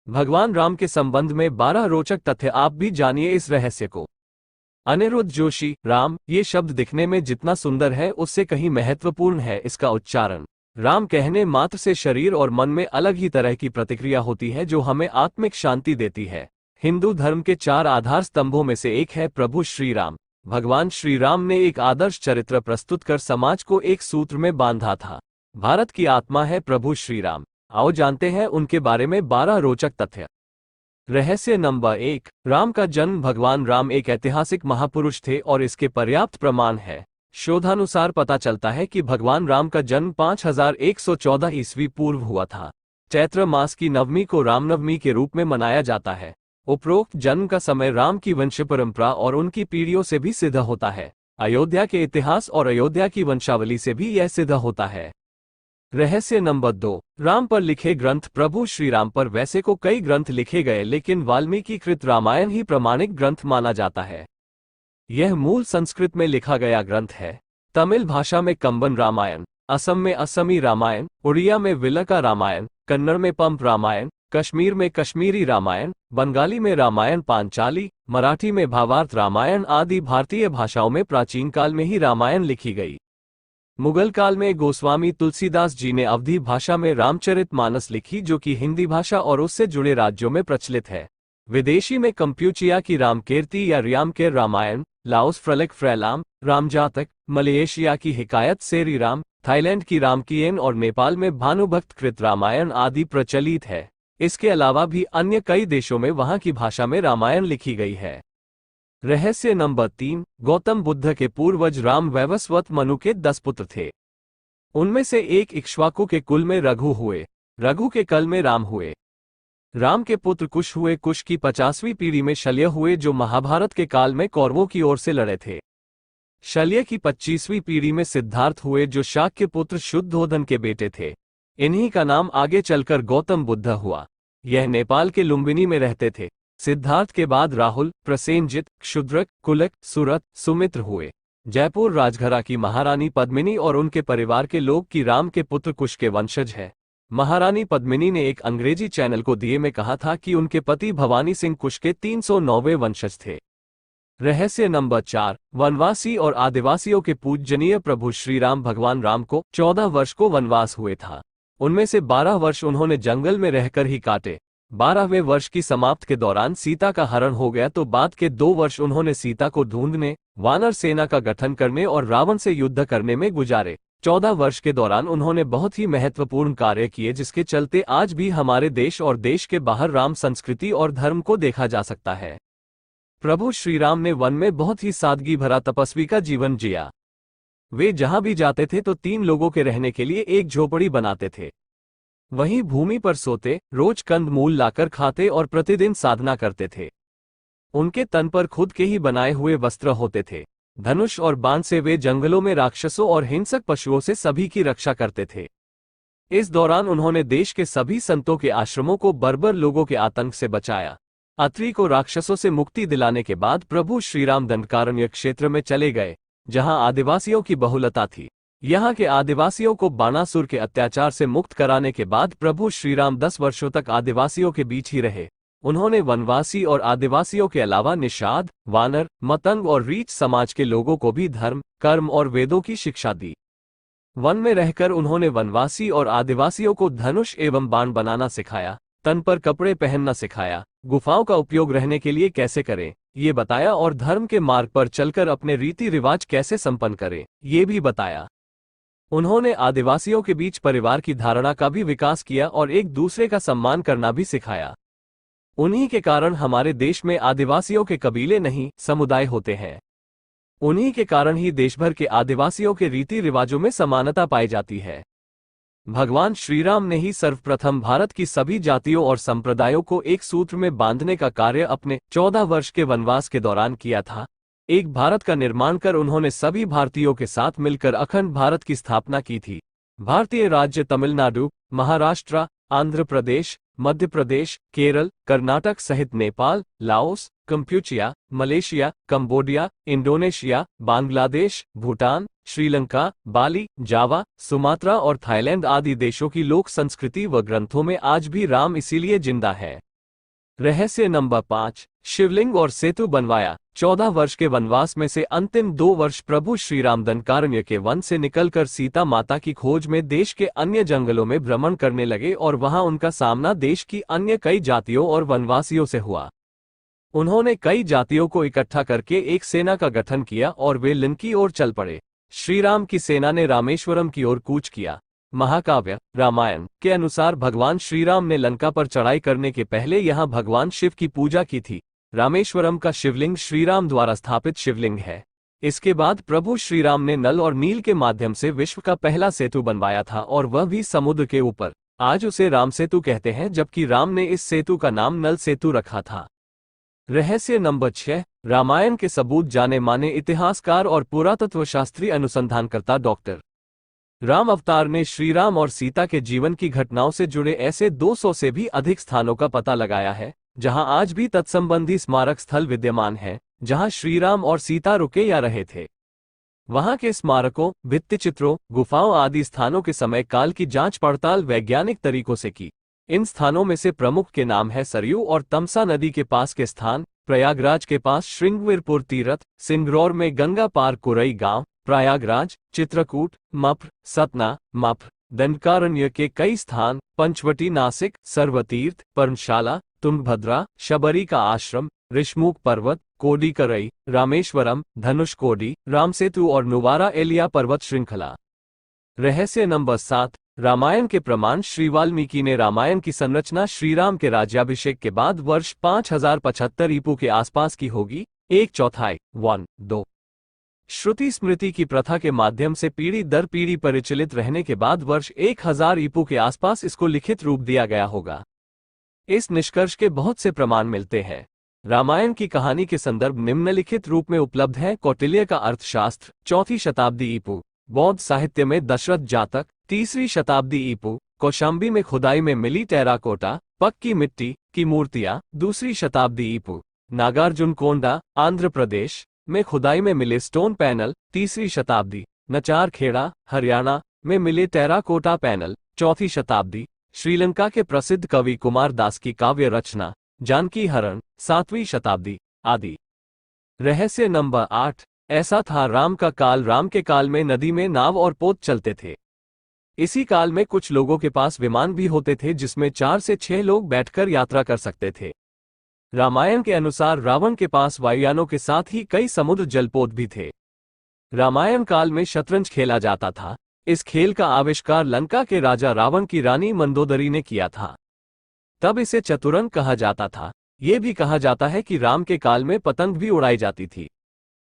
भगवान राम के संबंध में 12 रोचक तथ्य, आप भी जानिए इस रहस्य को। अनिरुद्ध जोशी। राम, ये शब्द दिखने में जितना सुंदर है उससे कहीं महत्वपूर्ण है इसका उच्चारण। राम कहने मात्र से शरीर और मन में अलग ही तरह की प्रतिक्रिया होती है जो हमें आत्मिक शांति देती है। हिंदू धर्म के 4 आधार स्तंभों में से एक है प्रभु श्री राम। भगवान श्री राम ने एक आदर्श चरित्र प्रस्तुत कर समाज को एक सूत्र में बांधा था। भारत की आत्मा है प्रभु श्री राम। आओ जानते हैं उनके बारे में 12 रोचक तथ्य। रहस्य नंबर 1। राम का जन्म। भगवान राम एक ऐतिहासिक महापुरुष थे और इसके पर्याप्त प्रमाण है। शोधानुसार पता चलता है कि भगवान राम का जन्म 5114 ईस्वी पूर्व हुआ था। चैत्र मास की नवमी को रामनवमी के रूप में मनाया जाता है। उपरोक्त जन्म का समय राम की वंश परंपरा और उनकी पीढ़ियों से भी सिद्ध होता है। अयोध्या के इतिहास और अयोध्या की वंशावली से भी यह सिद्ध होता है। रहस्य नंबर 2। राम पर लिखे ग्रंथ। प्रभु श्री राम पर वैसे को कई ग्रंथ लिखे गए, लेकिन वाल्मीकि कृत रामायण ही प्रमाणिक ग्रंथ माना जाता है। यह मूल संस्कृत में लिखा गया ग्रंथ है। तमिल भाषा में कंबन रामायण, असम में असमी रामायण, उड़िया में विलका रामायण, कन्नड़ में पंप रामायण, कश्मीर में कश्मीरी रामायण, बंगाली में रामायण पांचाली, मराठी में भावार्थ रामायण आदि भारतीय भाषाओं में प्राचीन काल में ही रामायण लिखी गई। मुगल काल में गोस्वामी तुलसीदास जी ने अवधी भाषा में रामचरितमानस लिखी, जो कि हिंदी भाषा और उससे जुड़े राज्यों में प्रचलित है। विदेशी में कंप्यूचिया की रामकीर्ति या रियामकेर रामायण, लाओस फ्रलेक फ्रैलाम, रामजातक, मलेशिया की हिकायत सेरी राम, थाईलैंड की रामकीयन और नेपाल में भानुभक्त कृत रामायण आदि प्रचलित है। इसके अलावा भी अन्य कई देशों में वहां की भाषा में रामायण लिखी गई है। रहस्य नंबर 3। गौतम बुद्ध के पूर्वज राम वैवस्वत मनु के 10 पुत्र थे। उनमें से एक इक्ष्वाकु के कुल में रघु हुए। रघु के कल में राम हुए। राम के पुत्र कुश हुए। कुश की 50वीं पीढ़ी में शल्य हुए, जो महाभारत के काल में कौरवों की ओर से लड़े थे। शल्य की 25वीं पीढ़ी में सिद्धार्थ हुए, जो शाक्य पुत्र शुद्धोधन के बेटे थे। इन्हीं का नाम आगे चलकर गौतम बुद्ध हुआ। यह नेपाल के लुम्बिनी में रहते थे। सिद्धार्थ के बाद राहुल, प्रसेनजित, क्षुद्रक, कुलक, सुरत, सुमित्र हुए। जयपुर राजघरा की महारानी पद्मिनी और उनके परिवार के लोग की राम के पुत्र कुश के वंशज है। महारानी पद्मिनी ने एक अंग्रेजी चैनल को दिए में कहा था कि उनके पति भवानी सिंह कुश के 309वें वंशज थे। रहस्य नंबर 4। वनवासी और आदिवासियों के पूजनीय प्रभु श्री राम। भगवान राम को 14 वर्ष को वनवास हुए था। उनमें से 12 वर्ष उन्होंने जंगल में रहकर ही काटे। 12वें वर्ष की समाप्त के दौरान सीता का हरण हो गया, तो बाद के 2 वर्ष उन्होंने सीता को ढूंढने, वानर सेना का गठन करने और रावण से युद्ध करने में गुजारे। 14 वर्ष के दौरान उन्होंने बहुत ही महत्वपूर्ण कार्य किए, जिसके चलते आज भी हमारे देश और देश के बाहर राम संस्कृति और धर्म को देखा जा सकता है। प्रभु श्री राम ने वन में बहुत ही सादगी भरा तपस्वी का जीवन जिया। वे जहां भी जाते थे तो 3 लोगों के रहने के लिए एक झोपड़ी बनाते थे। वहीं भूमि पर सोते, रोज कंद मूल लाकर खाते और प्रतिदिन साधना करते थे। उनके तन पर खुद के ही बनाए हुए वस्त्र होते थे। धनुष और बाण से वे जंगलों में राक्षसों और हिंसक पशुओं से सभी की रक्षा करते थे। इस दौरान उन्होंने देश के सभी संतों के आश्रमों को बर्बर लोगों के आतंक से बचाया। अत्रि को राक्षसों से मुक्ति दिलाने के बाद प्रभु श्रीराम दंडकारण्य क्षेत्र में चले गए, जहां आदिवासियों की बहुलता थी। यहाँ के आदिवासियों को बाणासुर के अत्याचार से मुक्त कराने के बाद प्रभु श्रीराम 10 वर्षों तक आदिवासियों के बीच ही रहे। उन्होंने वनवासी और आदिवासियों के अलावा निषाद, वानर, मतंग और रीछ समाज के लोगों को भी धर्म, कर्म और वेदों की शिक्षा दी। वन में रहकर उन्होंने वनवासी और आदिवासियों को धनुष एवं बाण बनाना सिखाया, तन पर कपड़े पहनना सिखाया, गुफाओं का उपयोग रहने के लिए कैसे करें ये बताया और धर्म के मार्ग पर चलकर अपने रीति रिवाज कैसे संपन्न करें ये भी बताया। उन्होंने आदिवासियों के बीच परिवार की धारणा का भी विकास किया और एक दूसरे का सम्मान करना भी सिखाया। उन्हीं के कारण हमारे देश में आदिवासियों के कबीले नहीं, समुदाय होते हैं। उन्हीं के कारण ही देश भर के आदिवासियों के रीति रिवाजों में समानता पाई जाती है। भगवान श्रीराम ने ही सर्वप्रथम भारत की सभी जातियों और संप्रदायों को एक सूत्र में बांधने का कार्य अपने 14 वर्ष के वनवास के दौरान किया था। एक भारत का निर्माण कर उन्होंने सभी भारतीयों के साथ मिलकर अखंड भारत की स्थापना की थी। भारतीय राज्य तमिलनाडु, महाराष्ट्र, आंध्र प्रदेश, मध्य प्रदेश, केरल, कर्नाटक सहित Nepal, Laos, Kampuchea, Malaysia, Cambodia, Indonesia, Bangladesh, Bhutan, Sri Lanka, Bali, Java, Sumatra और थाईलैंड आदि देशों की लोक संस्कृति व ग्रंथों में आज भी राम इसीलिए जिंदा है। रहस्य नंबर 5, शिवलिंग और सेतु बनवाया। 14 वर्ष के वनवास में से अंतिम 2 वर्ष प्रभु श्रीराम दंडकारण्य के वन से निकलकर सीता माता की खोज में देश के अन्य जंगलों में भ्रमण करने लगे और वहां उनका सामना देश की अन्य कई जातियों और वनवासियों से हुआ। उन्होंने कई जातियों को इकट्ठा करके एक सेना का गठन किया और वे लंकी ओर चल पड़े। श्रीराम की सेना ने रामेश्वरम की ओर कूच किया। महाकाव्य रामायण के अनुसार भगवान श्रीराम ने लंका पर चढ़ाई करने के पहले यहां भगवान शिव की पूजा की थी। रामेश्वरम का शिवलिंग श्रीराम द्वारा स्थापित शिवलिंग है। इसके बाद प्रभु श्रीराम ने नल और नील के माध्यम से विश्व का पहला सेतु बनवाया था और वह भी समुद्र के ऊपर। आज उसे राम सेतु कहते हैं, जबकि राम ने इस सेतु का नाम नल सेतु रखा था। रहस्य नंबर 6, रामायण के सबूत। जाने माने इतिहासकार और पुरातत्व शास्त्री अनुसंधानकर्ता डॉक्टर राम अवतार ने श्रीराम और सीता के जीवन की घटनाओं से जुड़े ऐसे 200 से भी अधिक स्थानों का पता लगाया है, जहां आज भी तत्संबंधी स्मारक स्थल विद्यमान हैं, जहां श्रीराम और सीता रुके या रहे थे। वहां के स्मारकों, भित्तिचित्रों, गुफाओं आदि स्थानों के समय काल की जांच पड़ताल वैज्ञानिक तरीकों से की। इन स्थानों में से प्रमुख के नाम है सरयू और तमसा नदी के पास के स्थान, प्रयागराज के पास श्रृंगवीरपुर तीर्थ, सिंगरौर में गंगा पार कुरई गांव, प्रयागराज, चित्रकूट, मप्र, सतना, मप्र, दंडकारण्य के कई स्थान, पंचवटी, नासिक, सर्वतीर्थ, पर्णशाला, तुंगभद्रा, शबरी का आश्रम, ऋषमुख पर्वत, कोडीकरई, रामेश्वरम, धनुषकोडी, रामसेतु और नुवारा एलिया पर्वत श्रृंखला। रहस्य नंबर 7, रामायण के प्रमाण। श्री वाल्मीकि ने रामायण की संरचना श्रीराम के राज्याभिषेक के बाद वर्ष 5075 ईपू के आसपास की होगी। 1/4 1-2 श्रुति स्मृति की प्रथा के माध्यम से पीढ़ी दर पीढ़ी परिचालित रहने के बाद वर्ष 1000 ईपू के आसपास इसको लिखित रूप दिया गया होगा। इस निष्कर्ष के बहुत से प्रमाण मिलते हैं। रामायण की कहानी के संदर्भ निम्नलिखित रूप में उपलब्ध है। कौटिल्य का अर्थशास्त्र 4वीं शताब्दी ईपू। बौद्ध साहित्य में दशरथ जातक 3वीं शताब्दी ईपू। कौशाम्बी में खुदाई में मिली टेराकोटा पक्की मिट्टी की मूर्तियां 2वीं शताब्दी ईपू। नागार्जुन कोंडा आंध्र प्रदेश में खुदाई में मिले स्टोन पैनल 3वीं शताब्दी। नचार खेड़ा हरियाणा में मिले टेराकोटा पैनल 4वीं शताब्दी। श्रीलंका के प्रसिद्ध कवि कुमार दास की काव्य रचना जानकी हरण 7वीं शताब्दी आदि। रहस्य नंबर 8, ऐसा था राम का काल। राम के काल में नदी में नाव और पोत चलते थे। इसी काल में कुछ लोगों के पास विमान भी होते थे जिसमें 4 से 6 लोग बैठकर यात्रा कर सकते थे। रामायण के अनुसार रावण के पास वायुयानों के साथ ही कई समुद्र जलपोत भी थे। रामायण काल में शतरंज खेला जाता था। इस खेल का आविष्कार लंका के राजा रावण की रानी मंदोदरी ने किया था। तब इसे चतुरंग कहा जाता था। ये भी कहा जाता है कि राम के काल में पतंग भी उड़ाई जाती थी।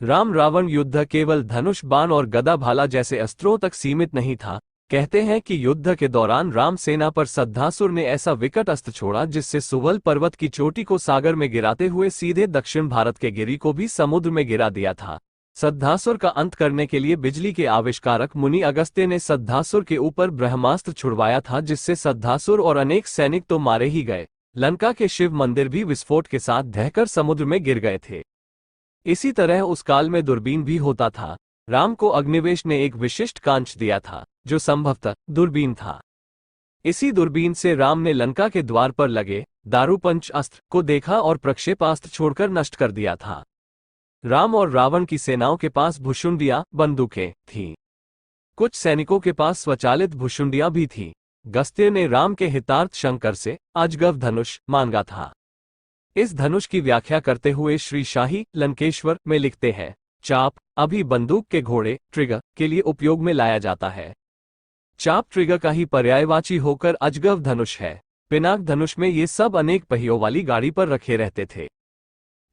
राम रावण युद्ध केवल धनुष बाण और गदा भाला जैसे अस्त्रों तक सीमित नहीं था। कहते हैं कि युद्ध के दौरान राम सेना पर सद्धासुर ने ऐसा विकट अस्त्र छोड़ा जिससे सुवल पर्वत की चोटी को सागर में गिराते हुए सीधे दक्षिण भारत के गिरी को भी समुद्र में गिरा दिया था। सद्धासुर का अंत करने के लिए बिजली के आविष्कारक मुनि अगस्त्य ने सद्धासुर के ऊपर ब्रह्मास्त्र छुड़वाया था, जिससे सद्धासुर और अनेक सैनिक तो मारे ही गए, लंका के शिव मंदिर भी विस्फोट के साथ ढहकर समुद्र में गिर गए थे। इसी तरह उस काल में दूरबीन भी होता था। राम को अग्निवेश ने एक विशिष्ट कांच दिया था जो संभवतः दूरबीन था। इसी दूरबीन से राम ने लंका के द्वार पर लगे दारूपंच अस्त्र को देखा और प्रक्षेपास्त्र छोड़कर नष्ट कर दिया था। राम और रावण की सेनाओं के पास भुशुंडियां बंदूकें थीं। कुछ सैनिकों के पास स्वचालित भुशुंडियां भी थीं। अगस्त्य ने राम के हितार्थ शंकर से अजगव धनुष मांगा था। इस धनुष की व्याख्या करते हुए श्री शाही लंकेश्वर में लिखते हैं, चाप अभी बंदूक के घोड़े ट्रिगर के लिए उपयोग में लाया जाता है। चाप ट्रिगर का ही पर्यायवाची होकर अजगव धनुष है। पिनाक धनुष में ये सब अनेक पहियों वाली गाड़ी पर रखे रहते थे।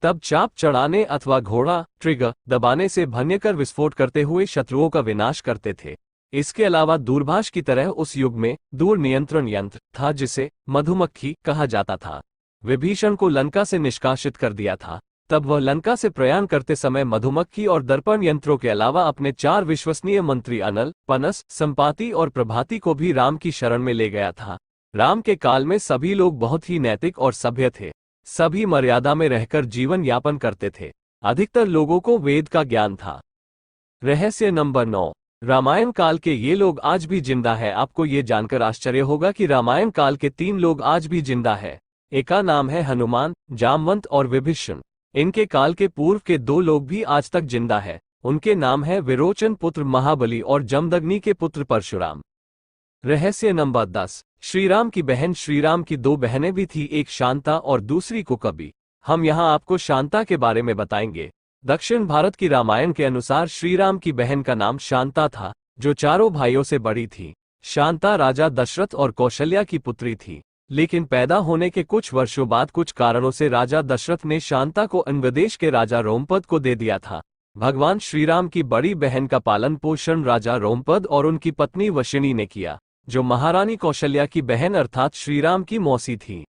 तब चाप चढ़ाने अथवा घोड़ा ट्रिगर दबाने से भयंकर विस्फोट करते हुए शत्रुओं का विनाश करते थे। इसके अलावा दूरभाष की तरह उस युग में दूर नियंत्रण यंत्र था जिसे मधुमक्खी कहा जाता था। विभीषण को लंका से निष्कासित कर दिया था। तब वह लंका से प्रयाण करते समय मधुमक्खी और दर्पण यंत्रों के अलावा अपने 4 विश्वसनीय मंत्री अनल, पनस, संपाति और प्रभाति को भी राम की शरण में ले गया था। राम के काल में सभी लोग बहुत ही नैतिक और सभ्य थे। सभी मर्यादा में रहकर जीवन यापन करते थे। अधिकतर लोगों को वेद का ज्ञान था। रहस्य नंबर 9, रामायण काल के ये लोग आज भी जिंदा है। आपको ये जानकर आश्चर्य होगा कि रामायण काल के 3 लोग आज भी जिंदा है। एक का नाम है हनुमान, जामवंत और विभीषण। इनके काल के पूर्व के दो लोग भी आज तक जिंदा है। उनके नाम है विरोचन पुत्र महाबली और जमदग्नि के पुत्र परशुराम। रहस्य नंबर 10। श्रीराम की बहन। श्रीराम की दो बहनें भी थी, एक शांता और दूसरी कुकबी। हम यहाँ आपको शांता के बारे में बताएंगे। दक्षिण भारत की रामायण के अनुसार श्रीराम की बहन का नाम शांता था, जो चारों भाइयों से बड़ी थी। शांता राजा दशरथ और कौशल्या की पुत्री थी, लेकिन पैदा होने के कुछ वर्षों बाद कुछ कारणों से राजा दशरथ ने शांता को अन्यदेश के राजा रोमपद को दे दिया था। भगवान श्रीराम की बड़ी बहन का पालन पोषण राजा रोमपद और उनकी पत्नी वशिनी ने किया, जो महारानी कौशल्या की बहन अर्थात श्रीराम की मौसी थी।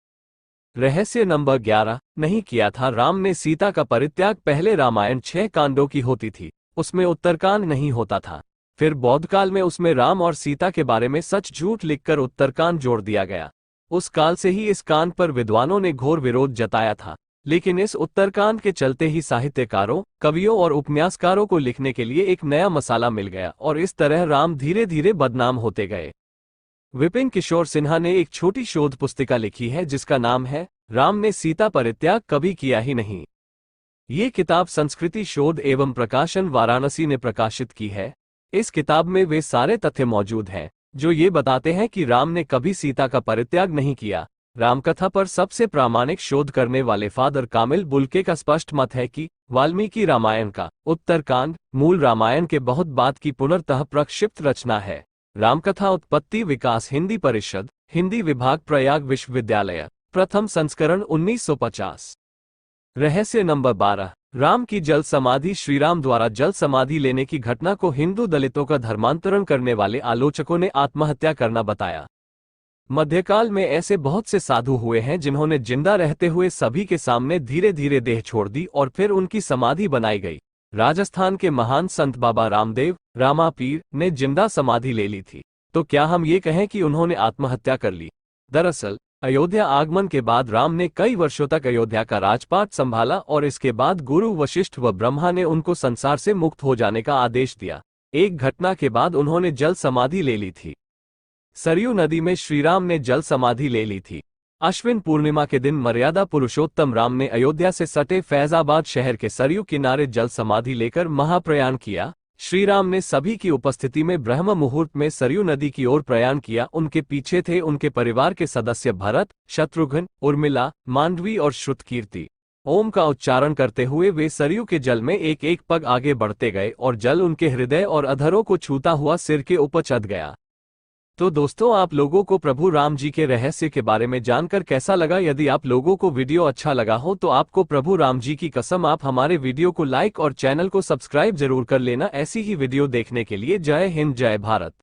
रहस्य नंबर 11। नहीं किया था राम ने सीता का परित्याग। पहले रामायण 6 कांडों की होती थी, उसमें उत्तरकांड नहीं होता था। फिर बौद्ध काल में उसमें राम और सीता के बारे में सच झूठ लिखकर उत्तरकांड जोड़ दिया गया। उस काल से ही इस कांड पर विद्वानों ने घोर विरोध जताया था, लेकिन इस उत्तरकांड के चलते ही साहित्यकारों, कवियों और उपन्यासकारों को लिखने के लिए एक नया मसाला मिल गया और इस तरह राम धीरे धीरे बदनाम होते गए। विपिन किशोर सिन्हा ने एक छोटी शोध पुस्तिका लिखी है जिसका नाम है राम ने सीता परित्याग कभी किया ही नहीं। ये किताब संस्कृति शोध एवं प्रकाशन वाराणसी ने प्रकाशित की है। इस किताब में वे सारे तथ्य मौजूद हैं जो ये बताते हैं कि राम ने कभी सीता का परित्याग नहीं किया। रामकथा पर सबसे प्रामाणिक शोध करने वाले फादर कामिल बुल्के का स्पष्ट मत है कि वाल्मीकि रामायण का उत्तरकांड मूल रामायण के बहुत बाद की पुनर्तः प्रक्षिप्त रचना है। रामकथा उत्पत्ति विकास हिंदी परिषद, हिंदी विभाग, प्रयाग विश्वविद्यालय, प्रथम संस्करण 1950। रहस्य नंबर 12। राम की जल समाधि। श्रीराम द्वारा जल समाधि लेने की घटना को हिंदू दलितों का धर्मांतरण करने वाले आलोचकों ने आत्महत्या करना बताया। मध्यकाल में ऐसे बहुत से साधु हुए हैं जिन्होंने जिंदा रहते हुए सभी के सामने धीरे धीरे देह छोड़ दी और फिर उनकी समाधि बनाई गई। राजस्थान के महान संत बाबा रामदेव रामापीर ने जिंदा समाधि ले ली थी, तो क्या हम ये कहें कि उन्होंने आत्महत्या कर ली? दरअसल अयोध्या आगमन के बाद राम ने कई वर्षों तक अयोध्या का राजपाट संभाला और इसके बाद गुरु वशिष्ठ व ब्रह्मा ने उनको संसार से मुक्त हो जाने का आदेश दिया। एक घटना के बाद उन्होंने जल समाधि ले ली थी। सरयू नदी में श्रीराम ने जल समाधि ले ली थी। अश्विन पूर्णिमा के दिन मर्यादा पुरुषोत्तम राम ने अयोध्या से सटे फैजाबाद शहर के सरयू किनारे जल समाधि लेकर महाप्रयाण किया। श्रीराम ने सभी की उपस्थिति में ब्रह्म मुहूर्त में सरयू नदी की ओर प्रयाण किया। उनके पीछे थे उनके परिवार के सदस्य भरत, शत्रुघ्न, उर्मिला, मांडवी और श्रुतकीर्ति। ओम का उच्चारण करते हुए वे सरयू के जल में एक एक पग आगे बढ़ते गए और जल उनके हृदय और अधरों को छूता हुआ सिर के ऊपर चढ़ गया। तो दोस्तों, आप लोगों को प्रभु राम जी के रहस्य के बारे में जानकर कैसा लगा? यदि आप लोगों को वीडियो अच्छा लगा हो तो आपको प्रभु राम जी की कसम आप हमारे वीडियो को लाइक और चैनल को सब्सक्राइब जरूर कर लेना। ऐसी ही वीडियो देखने के लिए जय हिंद, जय भारत।